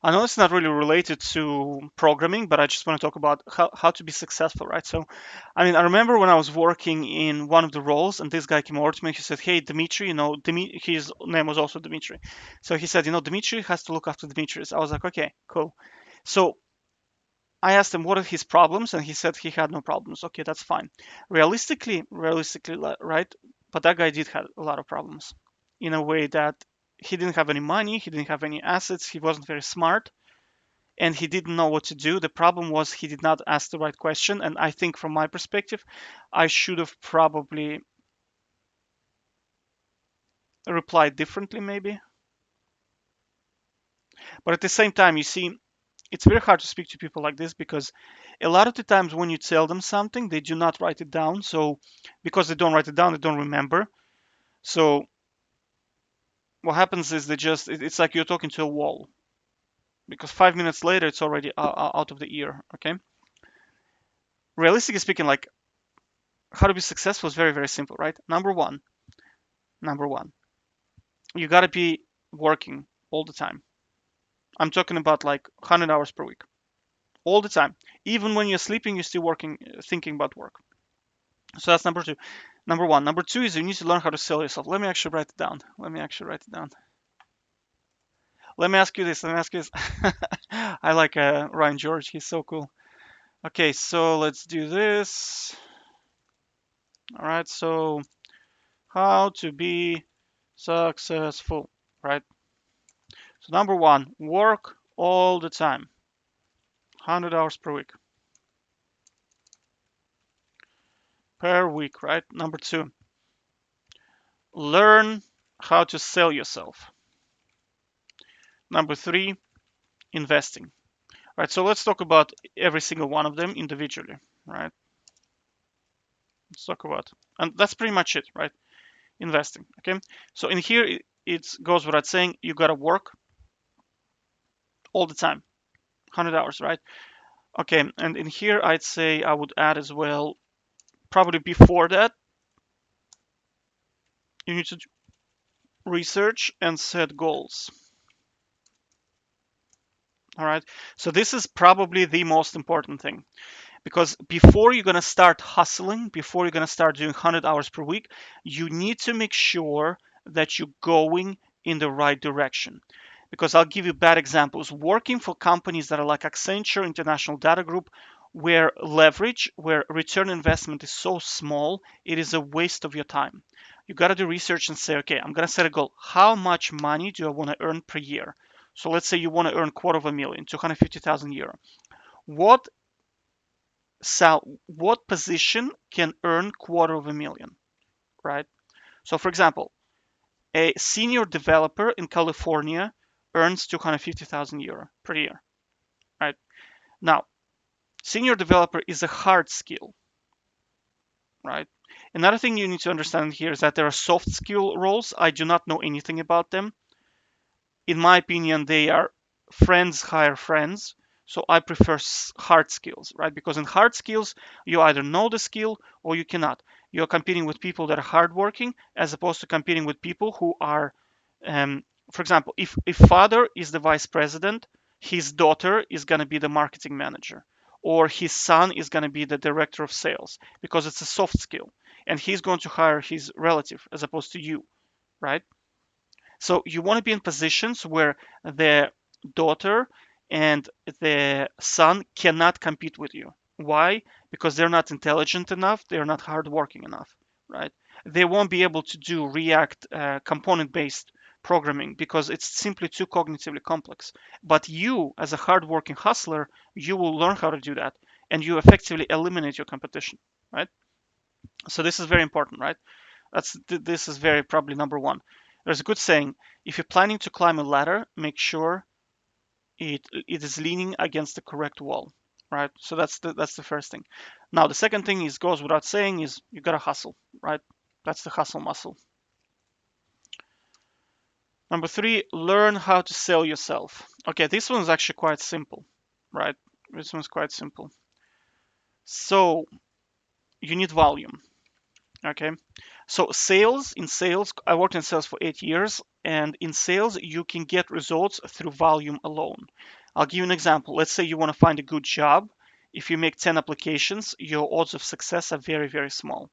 I know it's not really related to programming, but I just want to talk about how to be successful, right? So, I mean, I remember when I was working in one of the roles, and this guy came over to me. He said, "Hey, Dimitri, his name was also Dimitri. So he said, Dimitri has to look after Demetrius." I was like, "Okay, cool." So I asked him what are his problems, and he said he had no problems. Okay, that's fine. Realistically, right? But that guy did have a lot of problems in a way that he didn't have any money, he didn't have any assets, he wasn't very smart, and he didn't know what to do. The problem was he did not ask the right question. And I think from my perspective, I should have probably replied differently, maybe. But at the same time, you see, it's very hard to speak to people like this because a lot of the times when you tell them something, they do not write it down. So because they don't write it down, they don't remember. So what happens is it's like you're talking to a wall because 5 minutes later, it's already out of the ear. Okay. Realistically speaking, like how to be successful is very, very simple, right? Number one, you got to be working all the time. I'm talking about like 100 hours per week, all the time. Even when you're sleeping, you're still working, thinking about work. So that's number two. Number one. Number two is you need to learn how to sell yourself. Let me actually write it down. Let me actually write it down. Let me ask you this. Let me ask you this. I like Ryan George. He's so cool. Okay, so let's do this. All right. So how to be successful, right? So number one, work all the time, 100 hours per week, right? Number two, learn how to sell yourself. Number three, investing. Right, so let's talk about every single one of them individually, right? Let's talk about, and that's pretty much it, right? Investing, okay? So in here, it goes without saying, you gotta work all the time, 100 hours, right? Okay, and in here, I'd say I would add as well, probably before that, you need to research and set goals. All right. So this is probably the most important thing because before you're going to start hustling, before you're going to start doing 100 hours per week, you need to make sure that you're going in the right direction. Because I'll give you bad examples. Working for companies that are like Accenture, International Data Group, where leverage, where return investment is so small, it is a waste of your time. You got to do research and say, okay, I'm going to set a goal. How much money do I want to earn per year? So let's say you want to earn quarter of a million, 250,000 euro. What what position can earn quarter of a million, right? So for example, a senior developer in California earns 250,000 euro per year, right? Now, senior developer is a hard skill, right? Another thing you need to understand here is that there are soft skill roles. I do not know anything about them. In my opinion, they are friends hire friends. So I prefer hard skills, right? Because in hard skills, you either know the skill or you cannot. You're competing with people that are hardworking as opposed to competing with people who are, for example, if father is the vice president, his daughter is going to be the marketing manager, or his son is going to be the director of sales because it's a soft skill, and he's going to hire his relative as opposed to you, right? So you want to be in positions where the daughter and the son cannot compete with you. Why? Because they're not intelligent enough, they're not hardworking enough, right? They won't be able to do React component based programming because it's simply too cognitively complex. But you, as a hardworking hustler, you will learn how to do that and you effectively eliminate your competition, right? So this is very important, right? This is very probably number one. There's a good saying: if you're planning to climb a ladder, make sure it is leaning against the correct wall, right? So that's the first thing. Now the second thing is goes without saying is you gotta hustle, right? That's the hustle muscle. Number three, learn how to sell yourself. Okay, this one is actually quite simple, right? This one's quite simple. So you need volume. Okay, So in sales, I worked in sales for 8 years, and in sales, you can get results through volume alone. I'll give you an example. Let's say you want to find a good job. If you make 10 applications, your odds of success are very, very small.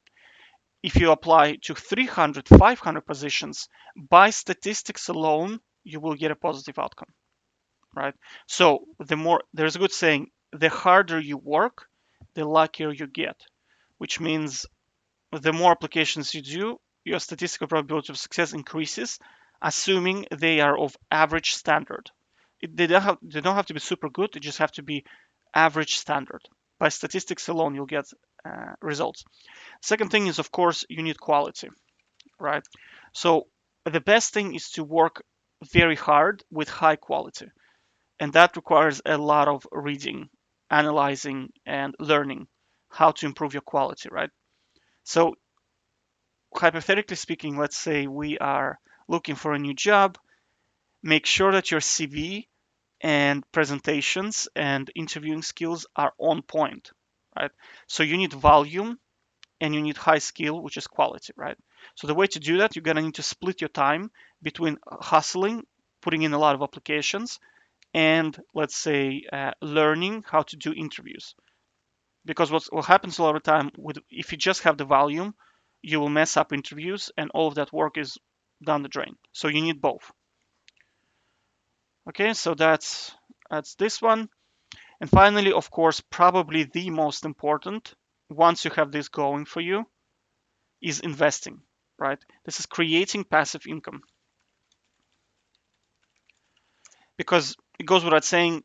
If you apply to 300, 500 positions, by statistics alone, you will get a positive outcome, right? So there's a good saying, the harder you work, the luckier you get, which means the more applications you do, your statistical probability of success increases, assuming they are of average standard. They don't have to be super good, they just have to be average standard. By statistics alone, you'll get results. Second thing is, of course, you need quality, right? So the best thing is to work very hard with high quality. And that requires a lot of reading, analyzing, and learning how to improve your quality, right? So hypothetically speaking, let's say we are looking for a new job, make sure that your CV and presentations and interviewing skills are on point, right? So you need volume and you need high skill, which is quality, right? So the way to do that, you're gonna need to split your time between hustling, putting in a lot of applications, and let's say learning how to do interviews. Because what happens a lot of time with if you just have the volume, you will mess up interviews, and all of that work is down the drain. So you need both. Okay, so that's this one. And finally, of course, probably the most important, once you have this going for you, is investing, right? This is creating passive income. Because it goes without saying,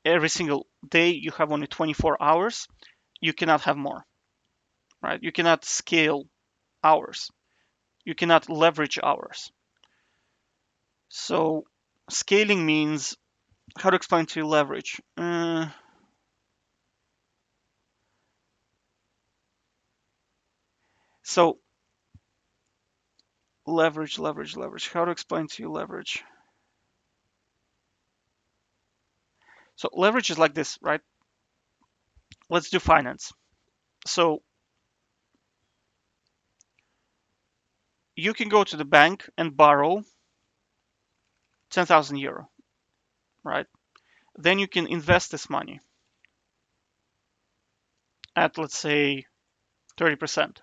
every single day you have only 24 hours, you cannot have more, right? You cannot scale hours. You cannot leverage hours. So scaling means, how to explain to you leverage? So leverage. How to explain to you leverage? So leverage is like this, right? Let's do finance. So you can go to the bank and borrow 10,000 euro, right? Then you can invest this money at, let's say, 30%,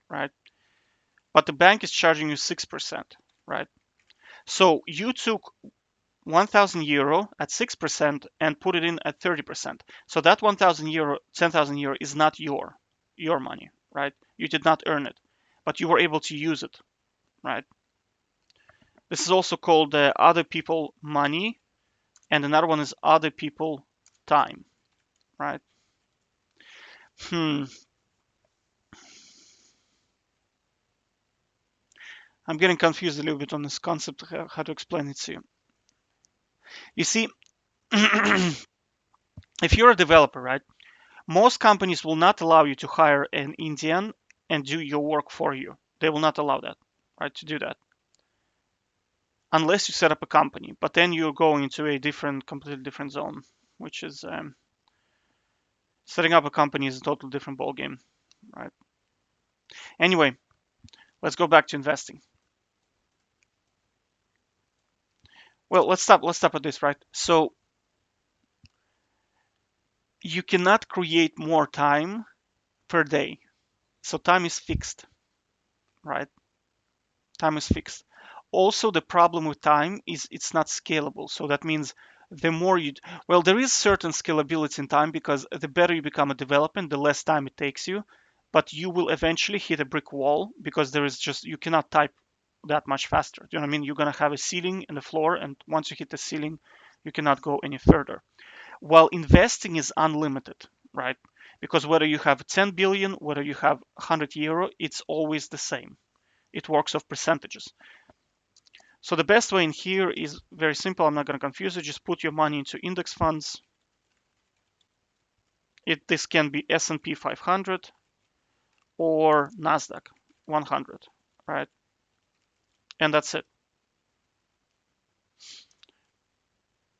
right? But the bank is charging you 6%, right? So you took 1,000 euro at 6% and put it in at 30%. So that 1,000 euro, 10,000 euro is not your money, right? You did not earn it, but you were able to use it, right? This is also called other people money, and another one is other people time, right? Hmm. I'm getting confused a little bit on this concept, how to explain it to you. You see, if you're a developer, right, most companies will not allow you to hire an Indian and do your work for you. They will not allow that, right, to do that unless you set up a company. But then you're going into a completely different zone, which is setting up a company is a totally different ballgame, right? Anyway, let's go back to investing. Well, let's stop at this, right? So you cannot create more time per day. So time is fixed, right? Time is fixed. Also, the problem with time is it's not scalable. So that means the more you, well, there is certain scalability in time because the better you become a development, the less time it takes you. But you will eventually hit a brick wall because there is just, you cannot type that much faster. Do you know what I mean? You're going to have a ceiling and a floor, and once you hit the ceiling, you cannot go any further. While investing is unlimited, right? Because whether you have 10 billion, whether you have 100 euro, it's always the same. It works off percentages. So the best way in here is very simple. I'm not going to confuse you. Just put your money into index funds. This can be S&P 500 or Nasdaq 100, right? And that's it.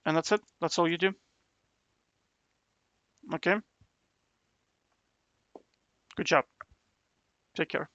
And that's it. That's all you do. Okay. Good job. Take care.